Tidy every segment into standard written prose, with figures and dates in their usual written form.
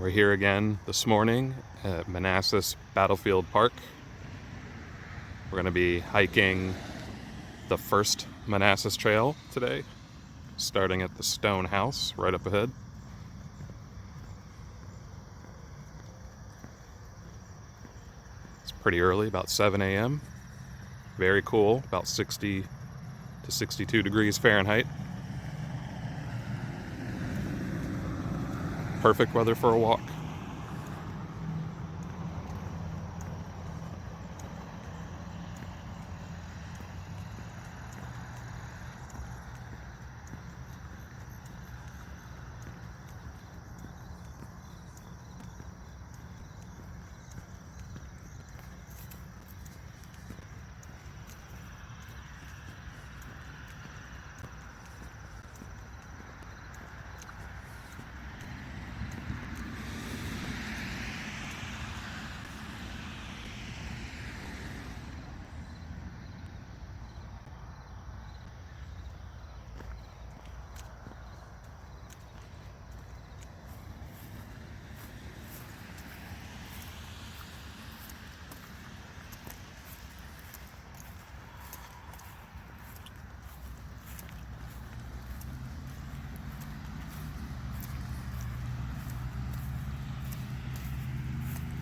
We're here again this morning at Manassas Battlefield Park. We're going to be hiking the first Manassas Trail today, starting at the Stone House right up ahead. It's pretty early, about 7 a.m. Very cool, about 60 to 62 degrees Fahrenheit. Perfect weather for a walk.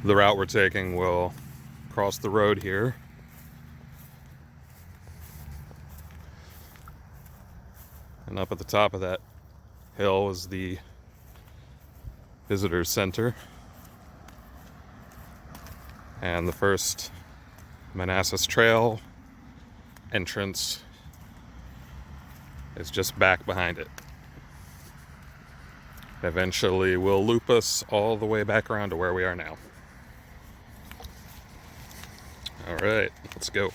The route we're taking will cross the road here. And up at the top of that hill is the visitor center. And the first Manassas Trail entrance is just back behind it. Eventually will loop us all the way back around to where we are now. All right, let's go.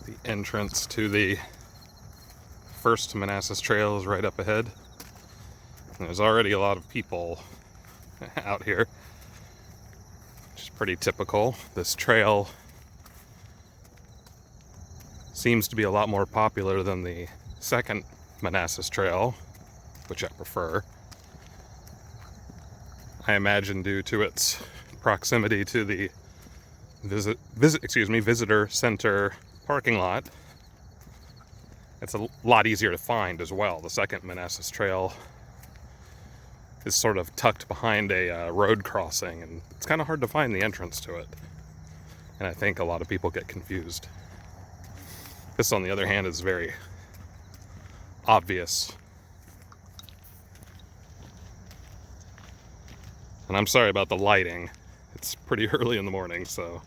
The entrance to the first Manassas Trail is right up ahead. And there's already a lot of people out here, which is pretty typical. This trail seems to be a lot more popular than the second Manassas Trail, which I prefer. I imagine due to its proximity to the visitor center parking lot. It's a lot easier to find as well. The second Manassas Trail is sort of tucked behind a road crossing, and it's kind of hard to find the entrance to it. And I think a lot of people get confused. This, on the other hand, is very obvious. And I'm sorry about the lighting. It's pretty early in the morning, so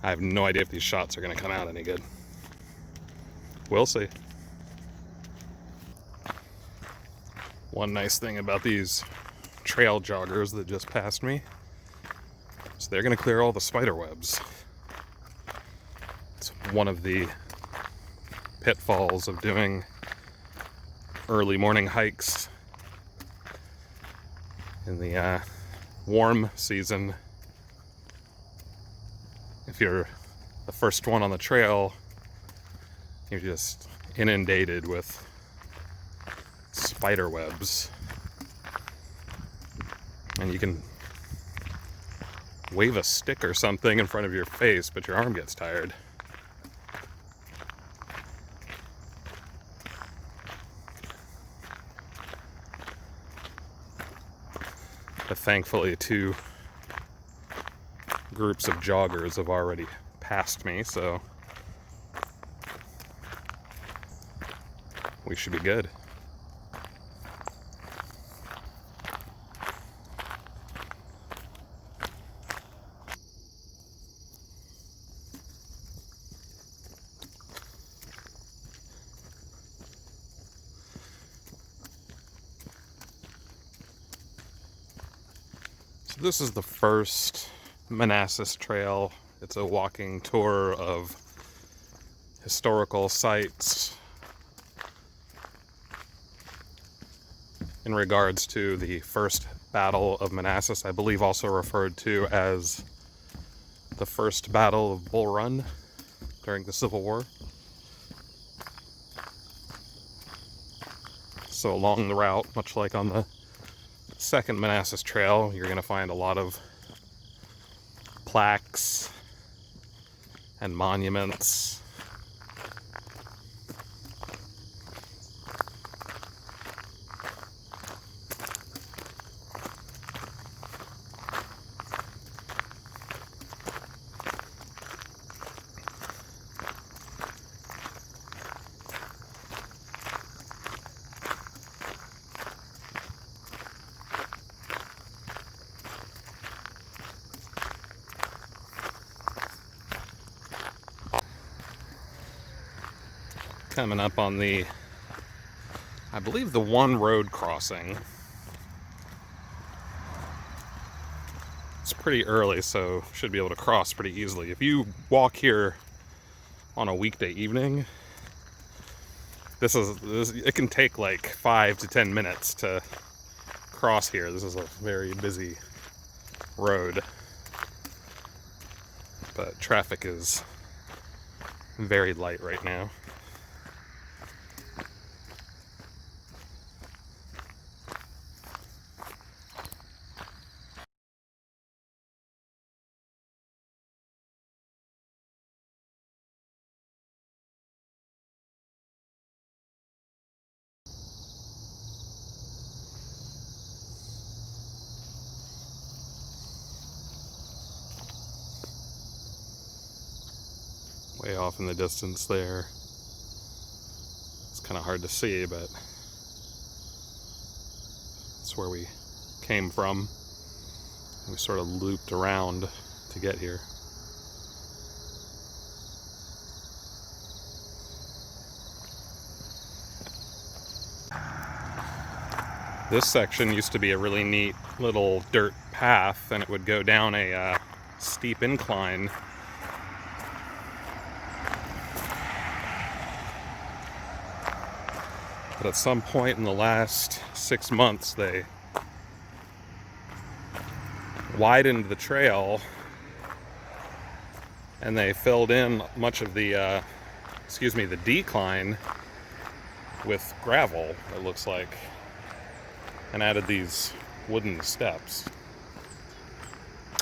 I have no idea if these shots are going to come out any good. We'll see. One nice thing about these trail joggers that just passed me is they're going to clear all the spider webs. It's one of the pitfalls of doing early morning hikes in the warm season. If you're the first one on the trail, you're just inundated with spider webs. And you can wave a stick or something in front of your face, but your arm gets tired. But thankfully, two groups of joggers have already passed me, so we should be good. So this is the first Manassas Trail. It's a walking tour of historical sites in regards to the First Battle of Manassas, I believe also referred to as the First Battle of Bull Run during the Civil War. So along the route, much like on the second Manassas Trail, you're going to find a lot of plaques and monuments. Coming up on the, I believe, the one road crossing. It's pretty early, so should be able to cross pretty easily. If you walk here on a weekday evening, it can take like 5 to 10 minutes to cross here. This is a very busy road, but traffic is very light right now. Way off in the distance there. It's kind of hard to see, but that's where we came from. We sort of looped around to get here. This section used to be a really neat little dirt path, and it would go down a steep incline. But at some point in the last 6 months, they widened the trail and they filled in much of the, the decline with gravel, it looks like, and added these wooden steps.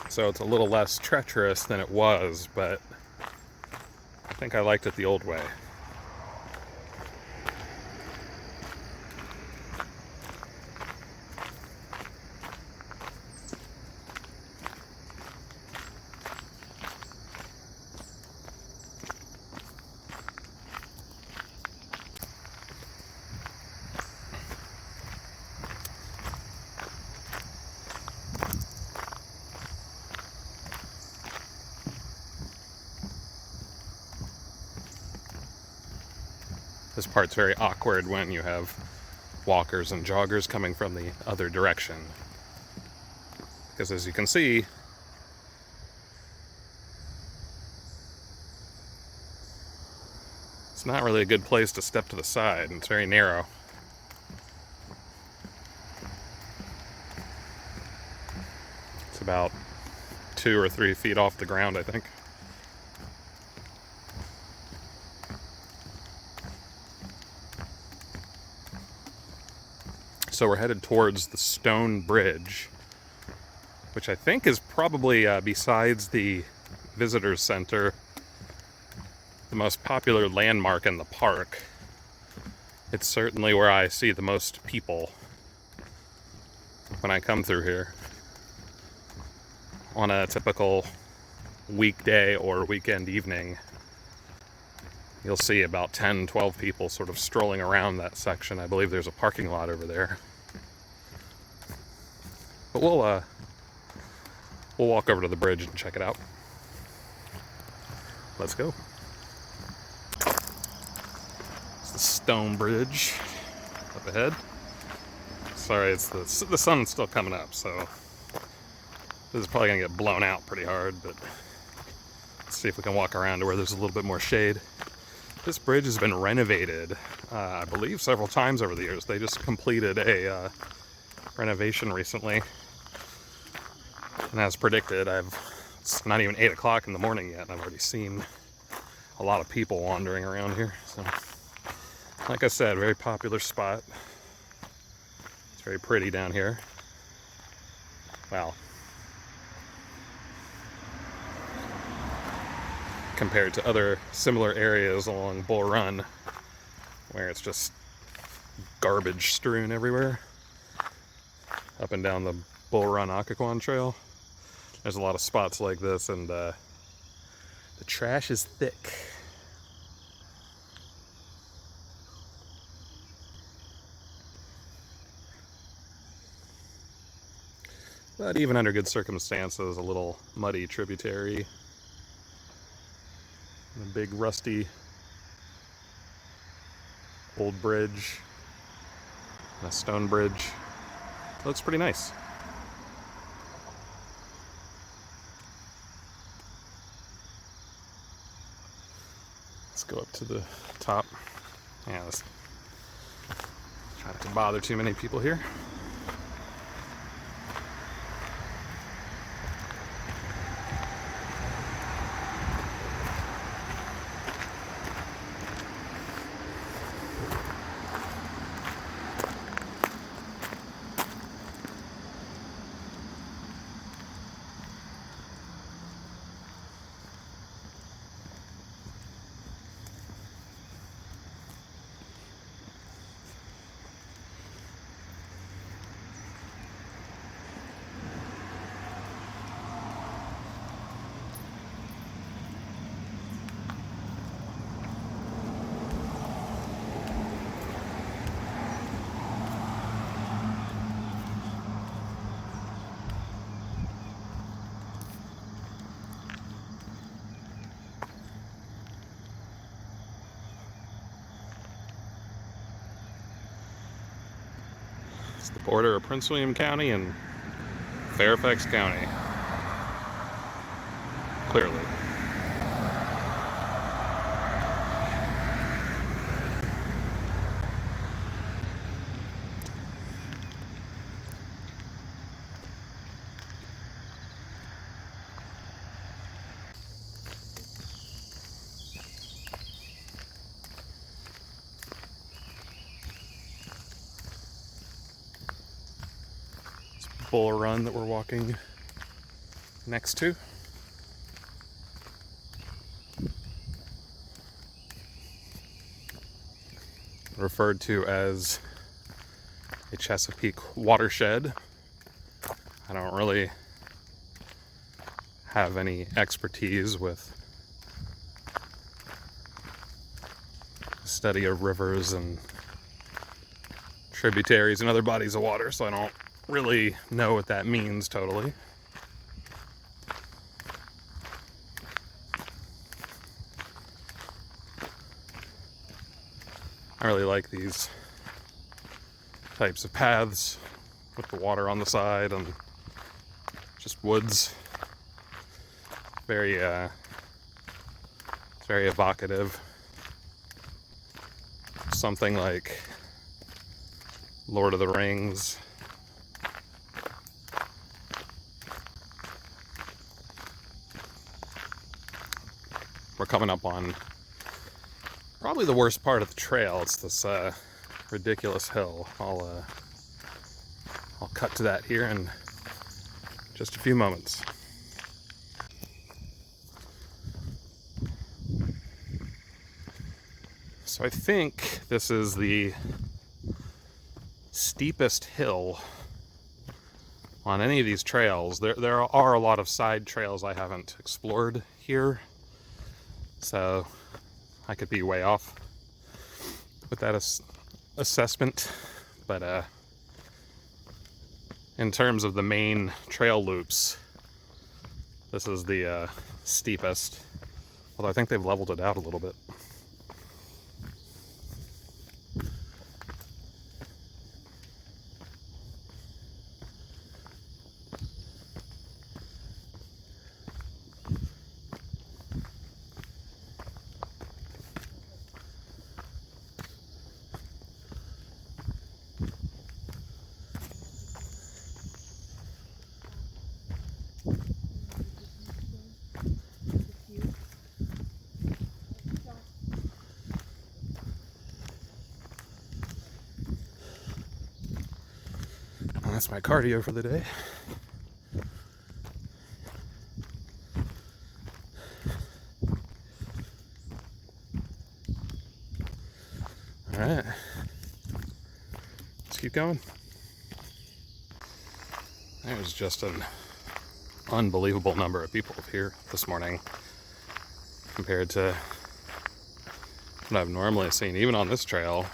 So it's a little less treacherous than it was, but I think I liked it the old way. This part's very awkward when you have walkers and joggers coming from the other direction. Because as you can see, it's not really a good place to step to the side, and it's very narrow. It's about 2 or 3 feet off the ground, I think. So we're headed towards the stone bridge, which I think is probably, besides the visitors center, the most popular landmark in the park. It's certainly where I see the most people when I come through here on a typical weekday or weekend evening. You'll see about 10, 12 people sort of strolling around that section. I believe there's a parking lot over there. But we'll walk over to the bridge and check it out. Let's go. It's the stone bridge up ahead. Sorry, it's the sun's still coming up, so this is probably gonna get blown out pretty hard, but let's see if we can walk around to where there's a little bit more shade. This bridge has been renovated, I believe, several times over the years. They just completed a renovation recently. And as predicted, it's not even 8 o'clock in the morning yet, and I've already seen a lot of people wandering around here. So, like I said, very popular spot. It's very pretty down here. Well, compared to other similar areas along Bull Run, where it's just garbage strewn everywhere. Up and down the Bull Run Occoquan Trail, there's a lot of spots like this, and the trash is thick. But even under good circumstances, a little muddy tributary. A big rusty old bridge, and a stone bridge. It looks pretty nice. Let's go up to the top. Yeah, let's try not to bother too many people here. It's the border of Prince William County and Fairfax County. Clearly. Bull Run that we're walking next to. Referred to as a Chesapeake watershed. I don't really have any expertise with the study of rivers and tributaries and other bodies of water, so I don't really know what that means totally. I really like these types of paths with the water on the side and just woods. It's very evocative. Something like Lord of the Rings. We're coming up on probably the worst part of the trail. It's this ridiculous hill. I'll cut to that here and just a few moments. So I think this is the steepest hill on any of these trails. There are a lot of side trails I haven't explored here, so I could be way off with that assessment, but in terms of the main trail loops, this is the steepest, although I think they've leveled it out a little bit. That's my cardio for the day. All right, let's keep going. There's just an unbelievable number of people here this morning compared to what I've normally seen, even on this trail.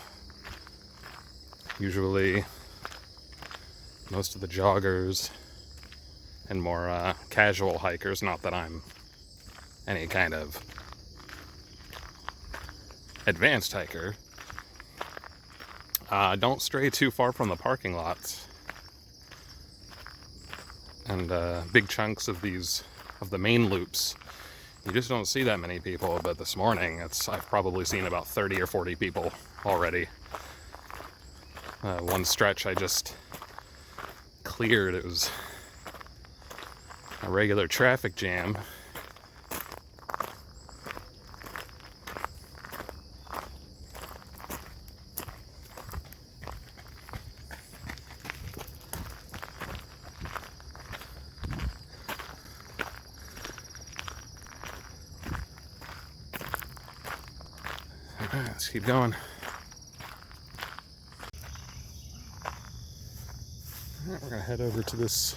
Usually most of the joggers and more casual hikers, not that I'm any kind of advanced hiker, don't stray too far from the parking lots. And big chunks of the main loops, you just don't see that many people. But this morning, I've probably seen about 30 or 40 people already. One stretch I just cleared, it was a regular traffic jam. All right, let's keep going. All right, we're gonna head over to this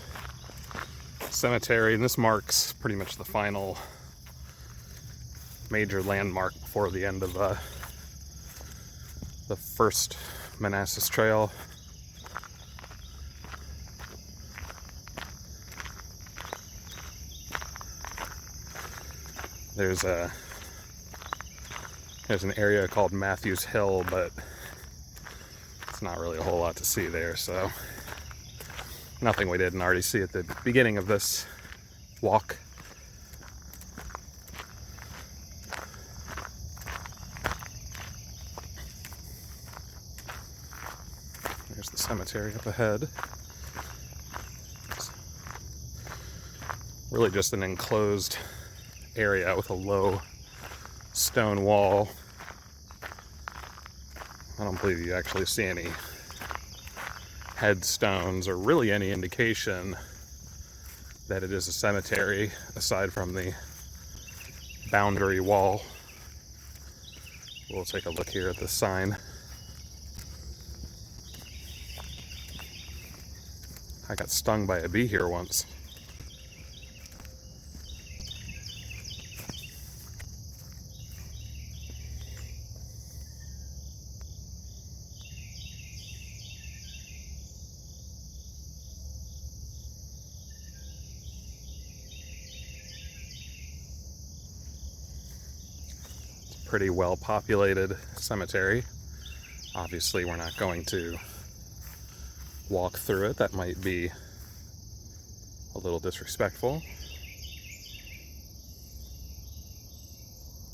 cemetery, and this marks pretty much the final major landmark before the end of the first Manassas Trail. There's an area called Matthews Hill, but it's not really a whole lot to see there, so nothing we didn't already see at the beginning of this walk. There's the cemetery up ahead. It's really just an enclosed area with a low stone wall. I don't believe you actually see any headstones or really any indication that it is a cemetery aside from the boundary wall. We'll take a look here at the sign. I got stung by a bee here once. Pretty well populated cemetery. Obviously we're not going to walk through it. That might be a little disrespectful.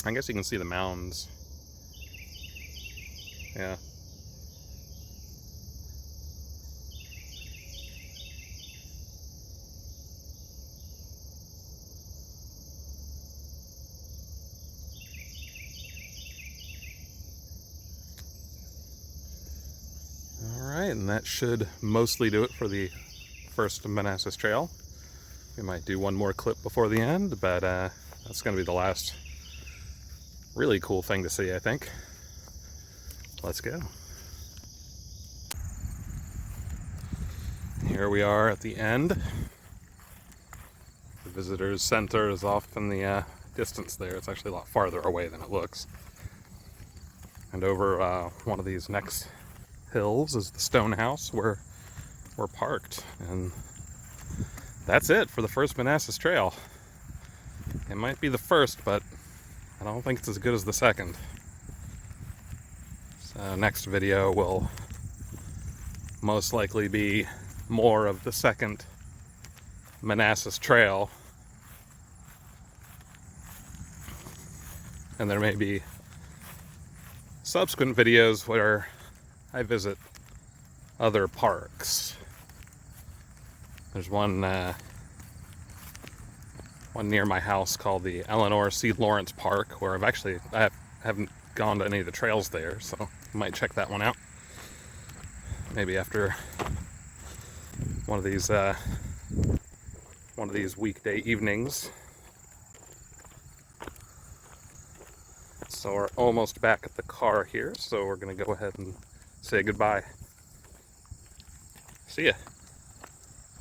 I guess you can see the mounds. Yeah. Alright, and that should mostly do it for the first Manassas Trail. We might do one more clip before the end, but that's going to be the last really cool thing to see, I think. Let's go. Here we are at the end. The visitors center is off in the distance there. It's actually a lot farther away than it looks. And over one of these next hills is the stone house where we're parked. And that's it for the first Manassas Trail. It might be the first, but I don't think it's as good as the second. So next video will most likely be more of the second Manassas Trail. And there may be subsequent videos where I visit other parks. There's one near my house called the Eleanor C. Lawrence Park, where I haven't gone to any of the trails there, so I might check that one out. Maybe after one of these weekday evenings. So we're almost back at the car here, so we're gonna go ahead and say goodbye. See ya.